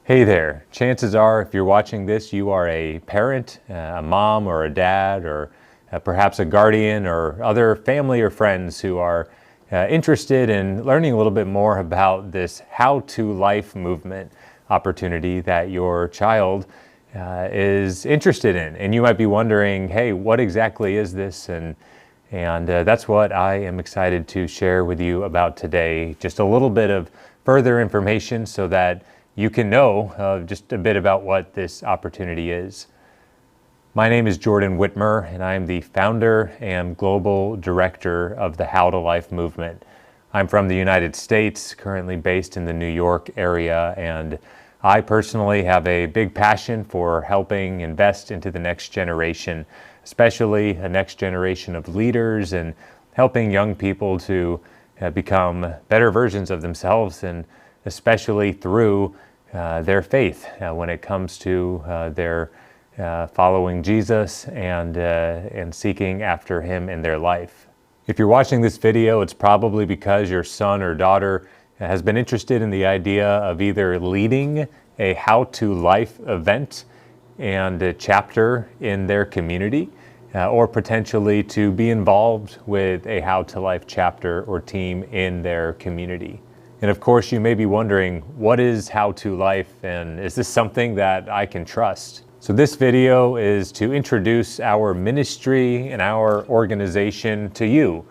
Hey there. Chances are, if you're watching this, you are a parent, a mom or a dad, or perhaps a guardian or other family or friends who are interested in learning a little bit more about this How to Life movement opportunity that your child is interested in. And you might be wondering, hey, what exactly is this? And that's what I am excited to share with you about today. Just a little bit of further information so that you can know just a bit about what this opportunity is. My name is Jordan Whitmer, and I am the founder and global director of the HowToLife movement. I'm from the United States, currently based in the New York area, and I personally have a big passion for helping invest into the next generation, especially a next generation of leaders, and helping young people to become better versions of themselves, and especially through their faith when it comes to their following Jesus and seeking after Him in their life. If you're watching this video, it's probably because your son or daughter has been interested in the idea of either leading a How to Life event and a chapter in their community, or potentially to be involved with a How to Life chapter or team in their community. And of course, you may be wondering, what is How to Life, and is this something that I can trust? So this video is to introduce our ministry and our organization to you,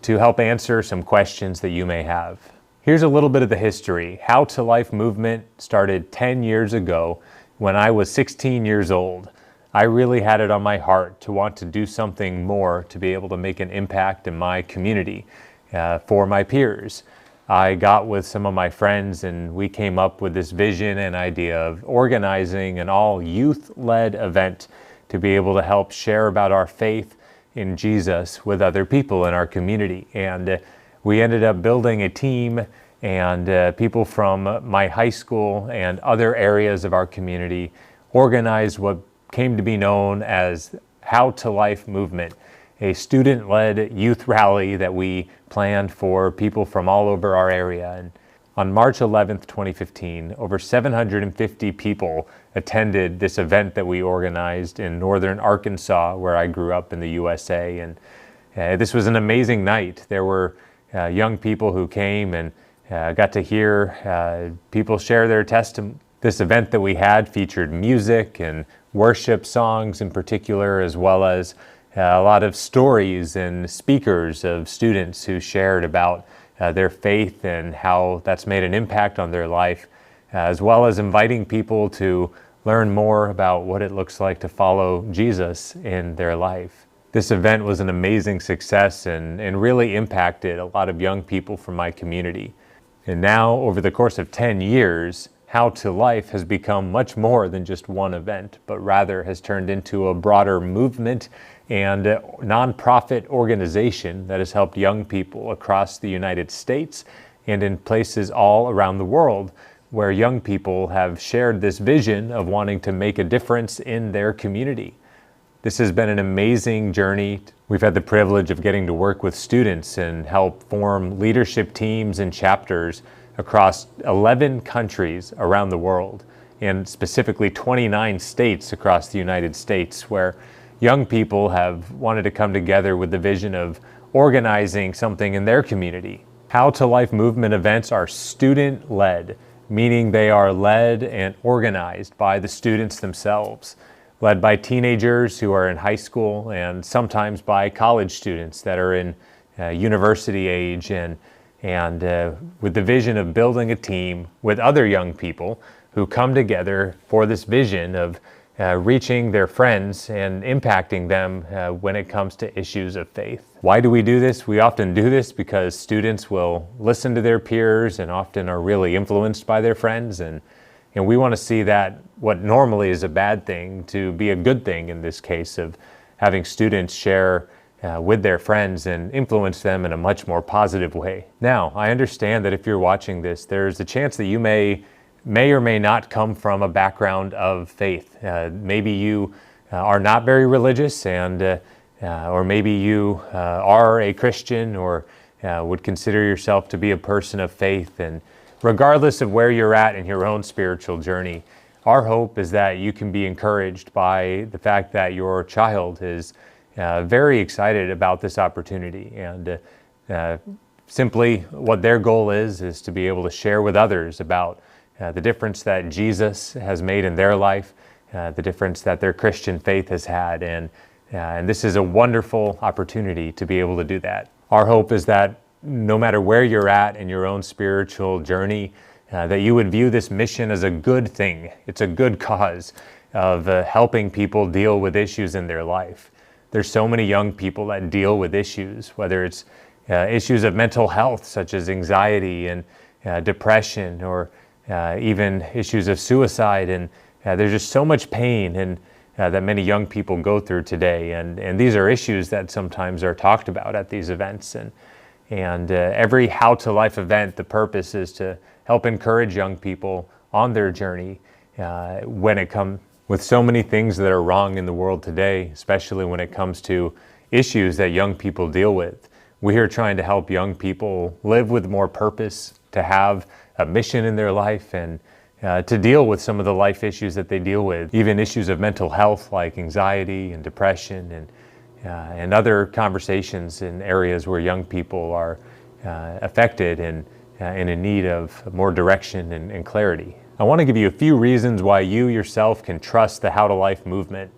to help answer some questions that you may have. Here's a little bit of the history. How to Life movement started 10 years ago when I was 16 years old. I really had it on my heart to want to do something more to be able to make an impact in my community for my peers. I got with some of my friends and we came up with this vision and idea of organizing an all youth-led event to be able to help share about our faith in Jesus with other people in our community. And we ended up building a team, and people from my high school and other areas of our community organized what came to be known as How to Life Movement, a student-led youth rally that we planned for people from all over our area. And on March 11th, 2015, over 750 people attended this event that we organized in northern Arkansas, where I grew up in the USA. And this was an amazing night. There were young people who came and got to hear people share their testimony. This event that we had featured music and worship songs in particular, as well as a lot of stories and speakers of students who shared about their faith and how that's made an impact on their life, as well as inviting people to learn more about what it looks like to follow Jesus in their life. This event was an amazing success and really impacted a lot of young people from my community. And now, over the course of 10 years, How to Life has become much more than just one event, but rather has turned into a broader movement and a nonprofit organization that has helped young people across the United States and in places all around the world, where young people have shared this vision of wanting to make a difference in their community. This has been an amazing journey. We've had the privilege of getting to work with students and help form leadership teams and chapters across 11 countries around the world, and specifically 29 states across the United States, where young people have wanted to come together with the vision of organizing something in their community. How to Life movement events are student-led, meaning they are led and organized by the students themselves, led by teenagers who are in high school, and sometimes by college students that are in university age, and with the vision of building a team with other young people who come together for this vision of reaching their friends and impacting them when it comes to issues of faith. Why do we do this? We often do this because students will listen to their peers and often are really influenced by their friends, and we want to see that what normally is a bad thing to be a good thing in this case of having students share with their friends and influence them in a much more positive way. Now, I understand that if you're watching this, there's a chance that you may or may not come from a background of faith. Maybe you are not very religious, and or maybe you are a Christian or would consider yourself to be a person of faith, and Regardless of where you're at in your own spiritual journey, our hope is that you can be encouraged by the fact that your child is very excited about this opportunity, and simply what their goal is to be able to share with others about the difference that Jesus has made in their life, the difference that their Christian faith has had, and this is a wonderful opportunity to be able to do that. Our hope is that no matter where you're at in your own spiritual journey, that you would view this mission as a good thing. It's a good cause of helping people deal with issues in their life. There's so many young people that deal with issues, whether it's issues of mental health, such as anxiety and depression, or even issues of suicide. And there's just so much pain and that many young people go through today. And these are issues that sometimes are talked about at these events. And every How to Life event, the purpose is to help encourage young people on their journey when it comes with so many things that are wrong in the world today, especially when it comes to issues that young people deal with. We are trying to help young people live with more purpose, to have a mission in their life, and to deal with some of the life issues that they deal with, even issues of mental health like anxiety and depression, and other conversations in areas where young people are affected and in need of more direction and clarity. I want to give you a few reasons why you yourself can trust the How to Life movement.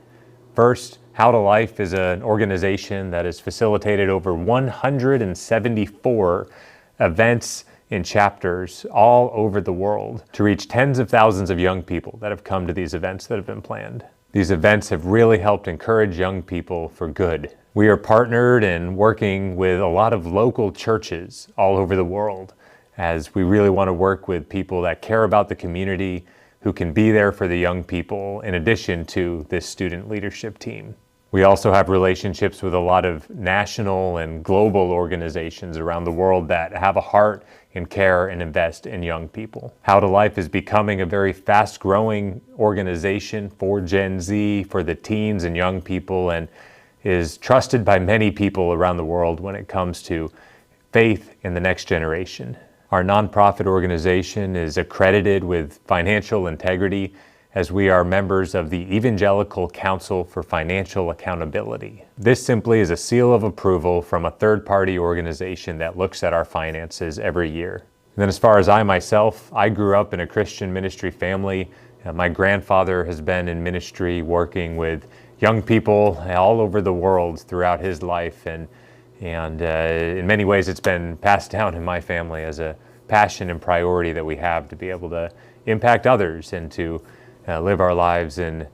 First, How to Life is an organization that has facilitated over 174 events in chapters all over the world to reach tens of thousands of young people that have come to these events that have been planned. These events have really helped encourage young people for good. We are partnered and working with a lot of local churches all over the world, as we really want to work with people that care about the community, who can be there for the young people in addition to this student leadership team. We also have relationships with a lot of national and global organizations around the world that have a heart and care and invest in young people. How to Life is becoming a very fast-growing organization for Gen Z, for the teens and young people, and is trusted by many people around the world when it comes to faith in the next generation. Our nonprofit organization is accredited with financial integrity, as we are members of the Evangelical Council for Financial Accountability. This simply is a seal of approval from a third-party organization that looks at our finances every year. And then as far as I myself, I grew up in a Christian ministry family. My grandfather has been in ministry working with young people all over the world throughout his life, and in many ways it's been passed down in my family as a passion and priority that we have to be able to impact others and to live our lives in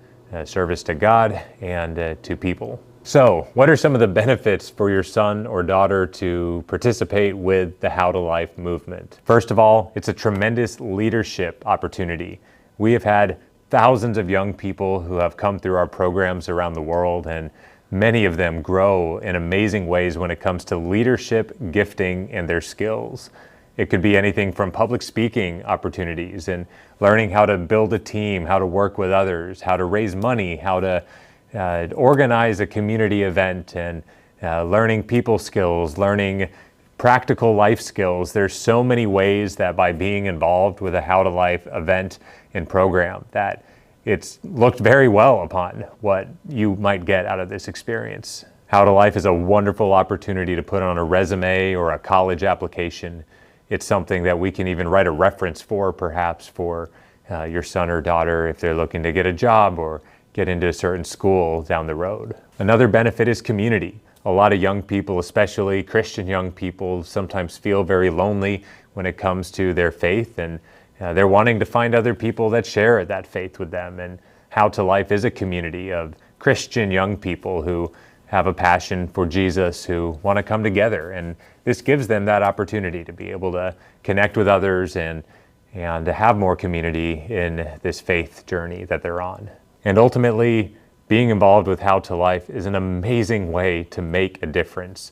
service to God and to people. So, what are some of the benefits for your son or daughter to participate with the How to Life movement? First of all, it's a tremendous leadership opportunity. We have had thousands of young people who have come through our programs around the world, and many of them grow in amazing ways when it comes to leadership, gifting, and their skills. It could be anything from public speaking opportunities and learning how to build a team, how to work with others, how to raise money, how to organize a community event, and learning people skills, learning practical life skills. There's so many ways that by being involved with a How to Life event and program that it's looked very well upon what you might get out of this experience. How to Life is a wonderful opportunity to put on a resume or a college application. It's something that we can even write a reference for, perhaps for your son or daughter if they're looking to get a job or get into a certain school down the road. Another benefit is community. A lot of young people, especially Christian young people, sometimes feel very lonely when it comes to their faith, and they're wanting to find other people that share that faith with them. And How to Life is a community of Christian young people who have a passion for Jesus, who want to come together, and this gives them that opportunity to be able to connect with others and to have more community in this faith journey that they're on. And ultimately, being involved with How to Life is an amazing way to make a difference.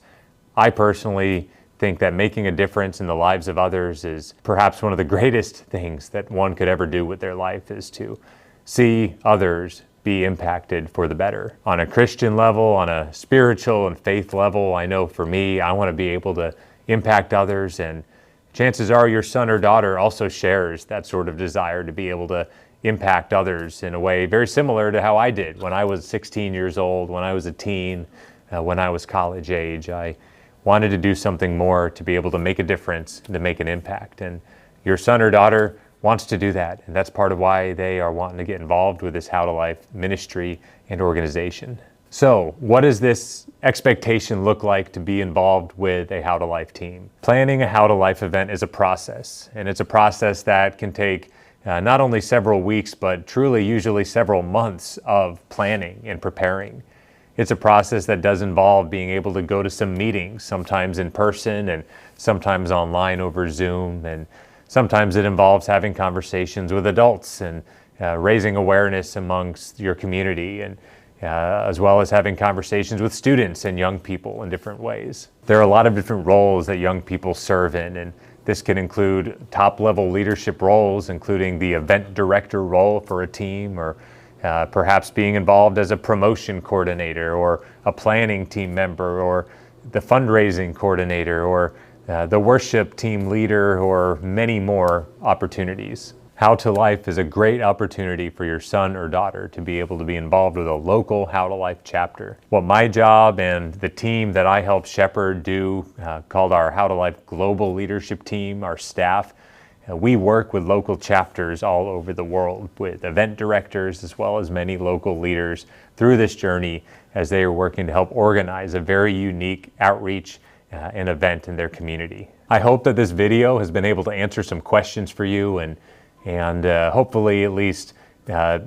I personally think that making a difference in the lives of others is perhaps one of the greatest things that one could ever do with their life, is to see others be impacted for the better. On a Christian level, on a spiritual and faith level, I know for me, I want to be able to impact others and chances are your son or daughter also shares that sort of desire to be able to impact others in a way very similar to how I did when I was 16 years old, when I was a teen, when I was college age. I wanted to do something more to be able to make a difference, to make an impact. And your son or daughter wants to do that. And that's part of why they are wanting to get involved with this How to Life ministry and organization. So what does this expectation look like to be involved with a How to Life team? Planning a How to Life event is a process, and it's a process that can take not only several weeks, but truly usually several months of planning and preparing. It's a process that does involve being able to go to some meetings, sometimes in person and sometimes online over Zoom. And sometimes it involves having conversations with adults and raising awareness amongst your community, and as well as having conversations with students and young people in different ways. There are a lot of different roles that young people serve in, and this can include top-level leadership roles, including the event director role for a team, or perhaps being involved as a promotion coordinator, or a planning team member, or the fundraising coordinator, or the worship team leader, or many more opportunities. How to Life is a great opportunity for your son or daughter to be able to be involved with a local How to Life chapter. What my job and the team that I help shepherd do, called our How to Life Global Leadership Team, our staff, we work with local chapters all over the world with event directors as well as many local leaders through this journey as they are working to help organize a very unique outreach and event in their community. I hope that this video has been able to answer some questions for you and hopefully at least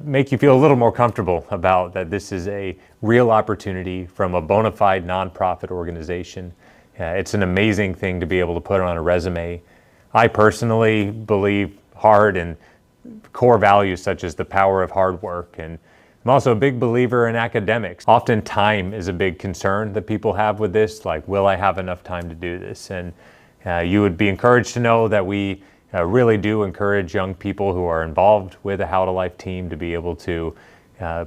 make you feel a little more comfortable about that this is a real opportunity from a bona fide nonprofit organization. It's an amazing thing to be able to put on a resume. I personally believe hard in core values such as the power of hard work, and I'm also a big believer in academics. Often time is a big concern that people have with this, like, will I have enough time to do this? And you would be encouraged to know that we really do encourage young people who are involved with a How to Life team to be able to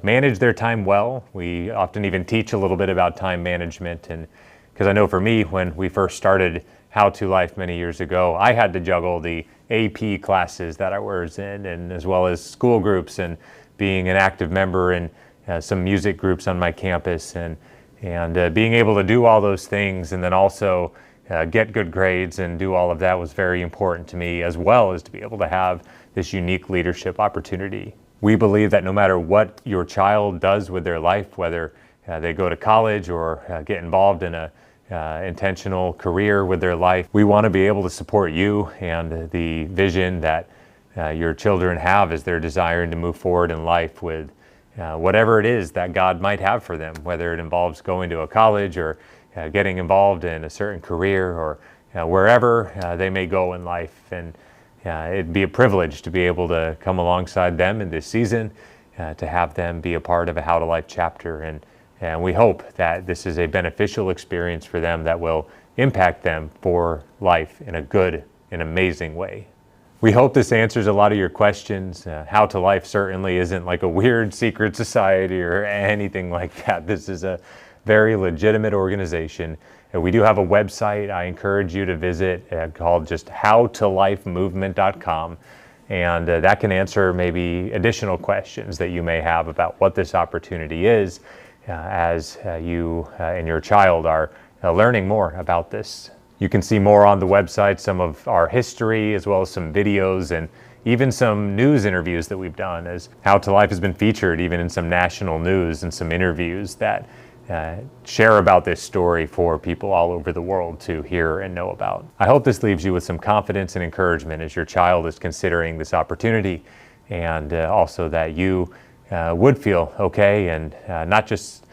manage their time well. We often even teach a little bit about time management, and because I know for me, when we first started How to Life many years ago, I had to juggle the AP classes that I was in, and as well as school groups and being an active member in some music groups on my campus, and being able to do all those things and then also get good grades and do all of that was very important to me, as well as to be able to have this unique leadership opportunity. We believe that no matter what your child does with their life, whether they go to college or get involved in a intentional career with their life, we want to be able to support you and the vision that your children have as they're desiring to move forward in life with whatever it is that God might have for them, whether it involves going to a college or getting involved in a certain career, or wherever they may go in life. And it'd be a privilege to be able to come alongside them in this season, to have them be a part of a How to Life chapter. And we hope that this is a beneficial experience for them that will impact them for life in a good and amazing way. We hope this answers a lot of your questions. How to Life certainly isn't like a weird secret society or anything like that. This is a very legitimate organization. And we do have a website I encourage you to visit called just HowToLifeMovement.com. And that can answer maybe additional questions that you may have about what this opportunity is as you and your child are learning more about this. You can see more on the website, some of our history, as well as some videos and even some news interviews that we've done, as How to Life has been featured even in some national news and some interviews that share about this story for people all over the world to hear and know about. I hope this leaves you with some confidence and encouragement as your child is considering this opportunity, and also that you would feel okay and not just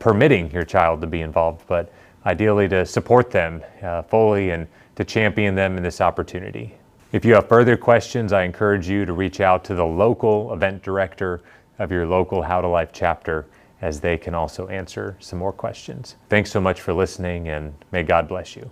permitting your child to be involved, but ideally to support them fully and to champion them in this opportunity. If you have further questions, I encourage you to reach out to the local event director of your local How to Life chapter, as they can also answer some more questions. Thanks so much for listening, and may God bless you.